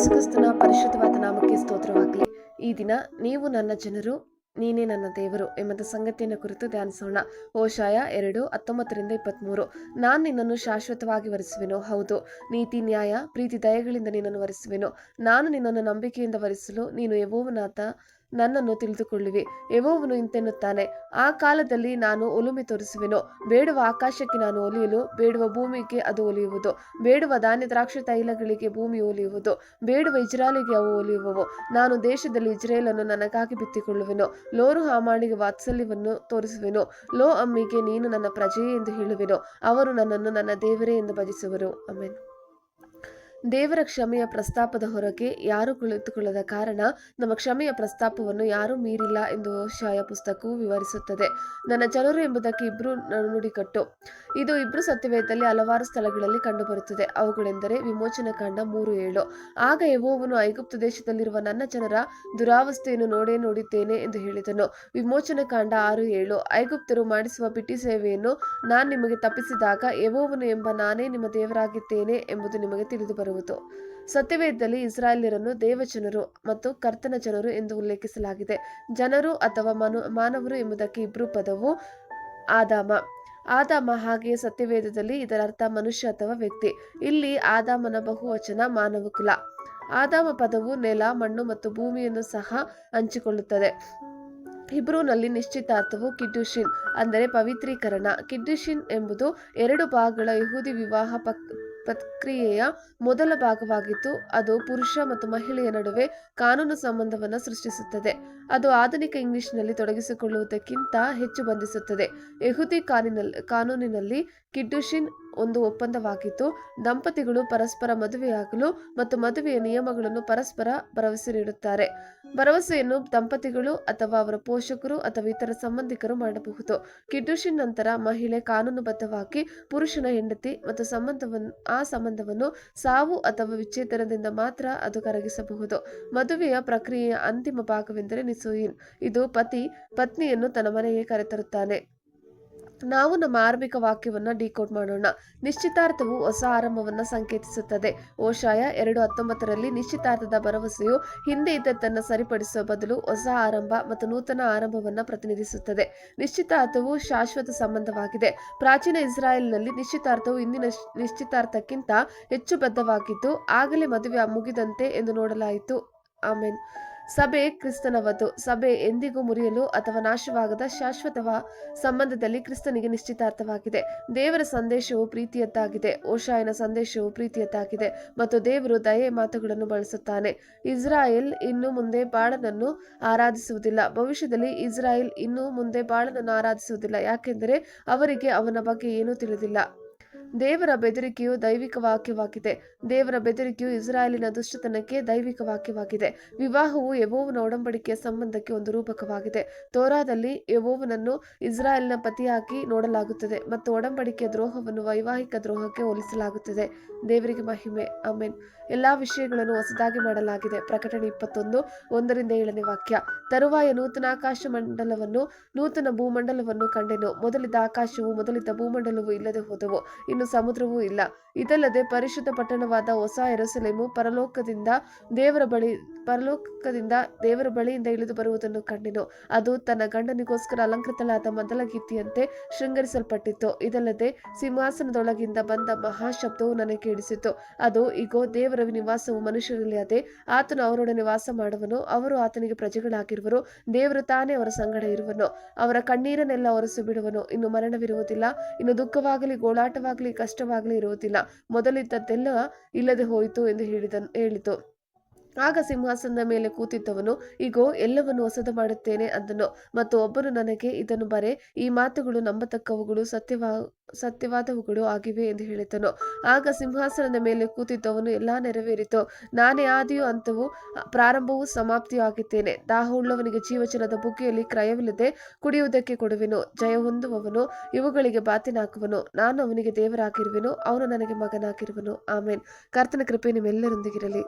ಯೇಸುಕ್ರಿಸ್ತನ ಪರಿಶುದ್ಧವಾದ ನಾಮಕ್ಕೆ ಸ್ತೋತ್ರವಾಗಲಿ. ಈ ದಿನ ನೀವು ನನ್ನ ಜನರು, ನೀನೇ ನನ್ನ ದೇವರು ಎಂಬ ಸಂಗತಿಯನ್ನು ಕುರಿತು ಧ್ಯಾನಿಸೋಣ. ಹೋಶಾಯ 2:19-23. ನಾನು ನಿನ್ನನ್ನು ಶಾಶ್ವತವಾಗಿ ವರಿಸುವೆನು, ಹೌದು, ನೀತಿ ನ್ಯಾಯ ಪ್ರೀತಿ ದಯೆಗಳಿಂದ ನಿನ್ನನ್ನು ವರಿಸುವೆನು. ನಾನು ನಿನ್ನನ್ನು ನಂಬಿಕೆಯಿಂದ ವರಿಸಲು ನೀನು ಯೆಹೋವನಾದ ನನ್ನನ್ನು ತಿಳಿದುಕೊಳ್ಳುವಿ. ಯೆಹೋವನು ಇಂತೆನ್ನುತ್ತಾನೆ, ಆ ಕಾಲದಲ್ಲಿ ನಾನು ಒಲುಮೆ ತೋರಿಸುವೆನು. ಬೇಡುವ ಆಕಾಶಕ್ಕೆ ನಾನು ಒಲಿಯಲು, ಬೇಡುವ ಭೂಮಿಗೆ ಅದು ಒಲಿಯುವುದು. ಬೇಡುವ ಧಾನ್ಯ ದ್ರಾಕ್ಷಿ ತೈಲಗಳಿಗೆ ಭೂಮಿ ಒಲಿಯುವುದು. ಬೇಡುವ ಇಜ್ರಾಯೇಲಿಗೆ ಅವು ಒಲಿಯುವವು. ನಾನು ದೇಶದಲ್ಲಿ ಇಜ್ರಾಯೇಲನ್ನು ನನಗಾಗಿ ಬಿತ್ತಿಕೊಳ್ಳುವೆನು. ಲೋರು ಹಾಮಾಳಿಗೆ ವಾತ್ಸಲ್ಯವನ್ನು ತೋರಿಸುವೆನು. ಲೋ ಅಮ್ಮಿಗೆ ನೀನು ನನ್ನ ಪ್ರಜೆಯೇ ಎಂದು ಹೇಳುವೆನು. ಅವರು ನನ್ನನ್ನು ನನ್ನ ದೇವರೇ ಎಂದು ಭಜಿಸುವರು. ಆಮೆನ್. ದೇವರ ಕ್ಷಮೆಯ ಪ್ರಸ್ತಾಪದ ಹೊರಗೆ ಯಾರೂ ಕುಳಿತುಕೊಳ್ಳದ ಕಾರಣ ನಮ್ಮ ಕ್ಷಮೆಯ ಪ್ರಸ್ತಾಪವನ್ನು ಯಾರೂ ಮೀರಿಲ್ಲ ಎಂದು ಹೋಶಾಯ ಪುಸ್ತಕವು ವಿವರಿಸುತ್ತದೆ. ನನ್ನ ಜನರು ಎಂಬುದಕ್ಕೆ ಇಬ್ರು ನುಡಿಕಟ್ಟು. ಇದು ಇಬ್ರು ಸತ್ಯವೇದದಲ್ಲಿ ಹಲವಾರು ಸ್ಥಳಗಳಲ್ಲಿ ಕಂಡುಬರುತ್ತದೆ. ಅವುಗಳೆಂದರೆ ವಿಮೋಚನಕಾಂಡ 3:7. ಆಗ ಯೆಹೋವನು ಐಗುಪ್ತ ದೇಶದಲ್ಲಿರುವ ನನ್ನ ಜನರ ದುರಾವಸ್ಥೆಯನ್ನು ನೋಡಿದ್ದೇನೆ ಎಂದು ಹೇಳಿದನು. ವಿಮೋಚನಕಾಂಡ 6:7. ಐಗುಪ್ತರು ಮಾಡಿಸುವ ಬಿಟ್ಟಿ ಸೇವೆಯನ್ನು ನಾನು ನಿಮಗೆ ತಪ್ಪಿಸಿದಾಗ ಯೆಹೋವನು ಎಂಬ ನಾನೇ ನಿಮ್ಮ ದೇವರಾಗಿದ್ದೇನೆ ಎಂಬುದು ನಿಮಗೆ ತಿಳಿದು ಬರುವುದು. ಸತ್ಯವೇದದಲ್ಲಿ ಇಸ್ರಾಯೇಲ್ಯರನ್ನು ದೇವಜನರು ಮತ್ತು ಕರ್ತನ ಜನರು ಎಂದು ಉಲ್ಲೇಖಿಸಲಾಗಿದೆ. ಜನರು ಅಥವಾ ಮಾನವರು ಎಂಬುದಕ್ಕೆ ಇಬ್ರು ಪದವು ಆದಾಮ. ಹಾಗೆಯೇ ಸತ್ಯವೇದದಲ್ಲಿ ಇದರ ಅರ್ಥ ಮನುಷ್ಯ ಅಥವಾ ವ್ಯಕ್ತಿ. ಇಲ್ಲಿ ಆದಾಮನ ಬಹುವಚನ ಮಾನವ ಕುಲ. ಆದಾಮ ಪದವು ನೆಲ, ಮಣ್ಣು ಮತ್ತು ಭೂಮಿಯನ್ನು ಸಹ ಹಂಚಿಕೊಳ್ಳುತ್ತದೆ. ಹಿಬ್ರೂನಲ್ಲಿ ನಿಶ್ಚಿತಾರ್ಥವು ಕಿಡ್ಡುಶಿನ್ ಅಂದರೆ ಪವಿತ್ರೀಕರಣ. ಕಿಡ್ಡುಶಿನ್ ಎಂಬುದು 2 ಭಾಗಗಳ ಯಹೂದಿ ವಿವಾಹ ಪ್ರಕ್ರಿಯೆಯ ಮೊದಲ ಭಾಗವಾಗಿದ್ದು, ಅದು ಪುರುಷ ಮತ್ತು ಮಹಿಳೆಯ ನಡುವೆ ಕಾನೂನು ಸಂಬಂಧವನ್ನು ಸೃಷ್ಟಿಸುತ್ತದೆ. ಅದು ಆಧುನಿಕ ಇಂಗ್ಲಿಷ್ನಲ್ಲಿ ತೊಡಗಿಸಿಕೊಳ್ಳುವುದಕ್ಕಿಂತ ಹೆಚ್ಚು ಬಂಧಿಸುತ್ತದೆ. ಯಹೂದಿ ಕಾನೂನಿನಲ್ಲಿ ಕಿಡ್ಡುಶಿನ್ ಒಂದು ಒಪ್ಪಂದವಾಗಿದ್ದು, ದಂಪತಿಗಳು ಪರಸ್ಪರ ಮದುವೆಯಾಗಲು ಮತ್ತು ಮದುವೆಯ ನಿಯಮಗಳನ್ನು ಪರಸ್ಪರ ಭರವಸೆ ನೀಡುತ್ತಾರೆ. ಭರವಸೆಯನ್ನು ದಂಪತಿಗಳು ಅಥವಾ ಅವರ ಪೋಷಕರು ಅಥವಾ ಇತರ ಸಂಬಂಧಿಕರು ಮಾಡಬಹುದು. ಕಿಡ್ಡುಶಿನ್ ನಂತರ ಮಹಿಳೆ ಕಾನೂನುಬದ್ಧವಾಗಿ ಪುರುಷನ ಹೆಂಡತಿ ಮತ್ತು ಆ ಸಂಬಂಧವನ್ನು ಸಾವು ಅಥವಾ ವಿಚ್ಛೇದನದಿಂದ ಮಾತ್ರ ಅದು ಕರಗಿಸಬಹುದು. ಮದುವೆಯ ಪ್ರಕ್ರಿಯೆಯ ಅಂತಿಮ ಭಾಗವೆಂದರೆ ನಿಸೂಯಿನ್. ಇದು ಪತ್ನಿಯನ್ನು ತನ್ನ ಮನೆಗೆ ಕರೆತರುತ್ತಾನೆ. ನಾವು ನಮ್ಮ ಆರಂಭಿಕ ವಾಕ್ಯವನ್ನು ಡಿಕೋಡ್ ಮಾಡೋಣ. ನಿಶ್ಚಿತಾರ್ಥವು ಹೊಸ ಆರಂಭವನ್ನು ಸಂಕೇತಿಸುತ್ತದೆ. ಹೋಶಾಯ 2:19 ನಿಶ್ಚಿತಾರ್ಥದ ಭರವಸೆಯು ಹಿಂದೆ ಇದ್ದದ್ದನ್ನು ಸರಿಪಡಿಸುವ ಬದಲು ಹೊಸ ಆರಂಭ ಮತ್ತು ನೂತನ ಆರಂಭವನ್ನು ಪ್ರತಿನಿಧಿಸುತ್ತದೆ. ನಿಶ್ಚಿತಾರ್ಥವು ಶಾಶ್ವತ ಸಂಬಂಧವಾಗಿದೆ. ಪ್ರಾಚೀನ ಇಸ್ರಾಯೇಲಿನಲ್ಲಿ ನಿಶ್ಚಿತಾರ್ಥವು ಇಂದಿನ ನಿಶ್ಚಿತಾರ್ಥಕ್ಕಿಂತ ಹೆಚ್ಚು ಬದ್ಧವಾಗಿದ್ದು, ಆಗಲೇ ಮದುವೆ ಮುಗಿದಂತೆ ಎಂದು ನೋಡಲಾಯಿತು. ಆಮೆನ್. ಸಭೆ ಕ್ರಿಸ್ತನ ವಧು. ಸಭೆ ಎಂದಿಗೂ ಮುರಿಯಲು ಅಥವಾ ನಾಶವಾಗದ ಶಾಶ್ವತ ಸಂಬಂಧದಲ್ಲಿ ಕ್ರಿಸ್ತನಿಗೆ ನಿಶ್ಚಿತಾರ್ಥವಾಗಿದೆ. ದೇವರ ಸಂದೇಶವು ಪ್ರೀತಿಯದ್ದಾಗಿದೆ. ಹೋಶಾಯನ ಸಂದೇಶವು ಪ್ರೀತಿಯದ್ದಾಗಿದೆ ಮತ್ತು ದೇವರು ದಯೆಯ ಮಾತುಗಳನ್ನು ಬಳಸುತ್ತಾನೆ. ಇಸ್ರಾಯೇಲ್ ಇನ್ನು ಮುಂದೆ ಬಾಳನನ್ನು ಆರಾಧಿಸುವುದಿಲ್ಲ. ಭವಿಷ್ಯದಲ್ಲಿ ಇಸ್ರಾಯೇಲ್ ಇನ್ನು ಮುಂದೆ ಬಾಳನನ್ನು ಆರಾಧಿಸುವುದಿಲ್ಲ, ಯಾಕೆಂದರೆ ಅವರಿಗೆ ಅವನ ಬಗ್ಗೆ ಏನೂ ತಿಳಿದಿಲ್ಲ. ದೇವರ ಬೆದರಿಕೆಯು ದೈವಿಕ ವಾಕ್ಯವಾಗಿದೆ. ದೇವರ ಬೆದರಿಕೆಯು ಇಸ್ರಾಯೇಲಿನ ದುಷ್ಟತನಕ್ಕೆ ದೈವಿಕ ವಾಕ್ಯವಾಗಿದೆ. ವಿವಾಹವು ಯೆಹೋವನ ಒಡಂಬಡಿಕೆಯ ಸಂಬಂಧಕ್ಕೆ ಒಂದು ರೂಪಕವಾಗಿದೆ. ತೋರಾದಲ್ಲಿ ಯೆಹೋವನನ್ನು ಇಸ್ರಾಯೇಲಿನ ಪತಿಯಾಗಿ ನೋಡಲಾಗುತ್ತದೆ ಮತ್ತು ಒಡಂಬಡಿಕೆಯ ದ್ರೋಹವನ್ನು ವೈವಾಹಿಕ ದ್ರೋಹಕ್ಕೆ ಹೋಲಿಸಲಾಗುತ್ತದೆ. ದೇವರಿಗೆ ಮಹಿಮೆ. ಆಮೆನ್. ಎಲ್ಲಾ ವಿಷಯಗಳನ್ನು ಹೊಸದಾಗಿ ಮಾಡಲಾಗಿದೆ. ಪ್ರಕಟಣೆ 21:1-7 ವಾಕ್ಯ. ತರುವಾಯ ನೂತನ ಆಕಾಶ ಮಂಡಲವನ್ನು ನೂತನ ಭೂಮಂಡಲವನ್ನು ಕಂಡೆನು. ಮೊದಲಿದ್ದ ಆಕಾಶವು ಮೊದಲಿದ್ದ ಭೂಮಂಡಲವು ಇಲ್ಲದೆ ಹೋದವು, ಇನ್ನು ಸಮುದ್ರವೂ ಇಲ್ಲ. ಇದಲ್ಲದೆ ಪರಿಶುದ್ಧ ಪಟ್ಟಣವಾದ ಹೊಸ ಯೆರೂಸಲೇಮು ಪರಲೋಕದಿಂದ ದೇವರ ಬಳಿಯಿಂದ ಇಳಿದು ಬರುವುದನ್ನು ಕಂಡೆನು. ಅದು ತನ್ನ ಗಂಡನಿಗೋಸ್ಕರ ಅಲಂಕೃತಳಾದ ಮಂದಲಗೀತಿಯಂತೆ ಶೃಂಗರಿಸಲ್ಪಟ್ಟಿತು. ಇದಲ್ಲದೆ ಸಿಂಹಾಸನದೊಳಗಿಂದ ಬಂದ ಮಹಾಶಬ್ದವು ನನಗೆ ಕೇಳಿಸಿತು. ಅದು, ಇಗೋ, ದೇವರ ನಿವಾಸವು ಮನುಷ್ಯರಲ್ಲಿ ಅದೇ. ಆತನು ಅವರೊಡನೆ ವಾಸ ಮಾಡುವನು. ಅವರು ಆತನಿಗೆ ಪ್ರಜೆಗಳಾಗಿರುವರು. ದೇವರು ತಾನೇ ಅವರ ಸಂಗಡ ಇರುವನು. ಅವರ ಕಣ್ಣೀರನ್ನೆಲ್ಲ ಒರೆಸಿ ಬಿಡುವನು. ಇನ್ನು ಮರಣವಿರುವುದಿಲ್ಲ, ಇನ್ನು ದುಃಖವಾಗಲಿ, ಗೋಳಾಟವಾಗಲಿ, ಕಷ್ಟವಾಗಲಿ ಇರುವುದಿಲ್ಲ. ಮೊದಲಿದ್ದದ್ದೆಲ್ಲ ಇಲ್ಲದೆ ಹೋಯಿತು ಎಂದು ಹೇಳಿತು. ಆಗ ಸಿಂಹಾಸನದ ಮೇಲೆ ಕೂತಿದ್ದವನು, ಇಗೋ, ಎಲ್ಲವನ್ನು ಹೊಸದು ಮಾಡುತ್ತೇನೆ ಅಂದನು. ಮತ್ತು ಒಬ್ಬನು ನನಗೆ, ಇದನ್ನು ಬರೆ, ಈ ಮಾತುಗಳು ನಂಬತಕ್ಕವುಗಳು ಸತ್ಯವಾದವುಗಳು ಆಗಿವೆ ಎಂದು ಹೇಳಿದನು. ಆಗ ಸಿಂಹಾಸನದ ಮೇಲೆ ಕೂತಿದ್ದವನು, ಎಲ್ಲಾ ನೆರವೇರಿತು, ನಾನೇ ಆದಿಯೂ ಅಂತ್ಯವೂ ಪ್ರಾರಂಭವೂ ಸಮಾಪ್ತಿಯೂ ಆಗಿದ್ದೇನೆ. ದಾಹವುಳ್ಳವನಿಗೆ ಜೀವಜಲದ ಬುಗ್ಗೆಯಲ್ಲಿ ಕ್ರಯವಿಲ್ಲದೆ ಕುಡಿಯುವುದಕ್ಕೆ ಕೊಡುವೆನು. ಜಯ ಹೊಂದುವವನು ಇವುಗಳಿಗೆ ಬಾತಿನಾಕುವನು. ನಾನು ಅವನಿಗೆ ದೇವರಾಗಿರುವೆನು, ಅವನು ನನಗೆ ಮಗನಾಗಿರುವನು. ಆಮೆನ್. ಕರ್ತನ ಕೃಪೆ ನಿಮ್ಮೆಲ್ಲರೊಂದಿಗಿರಲಿ.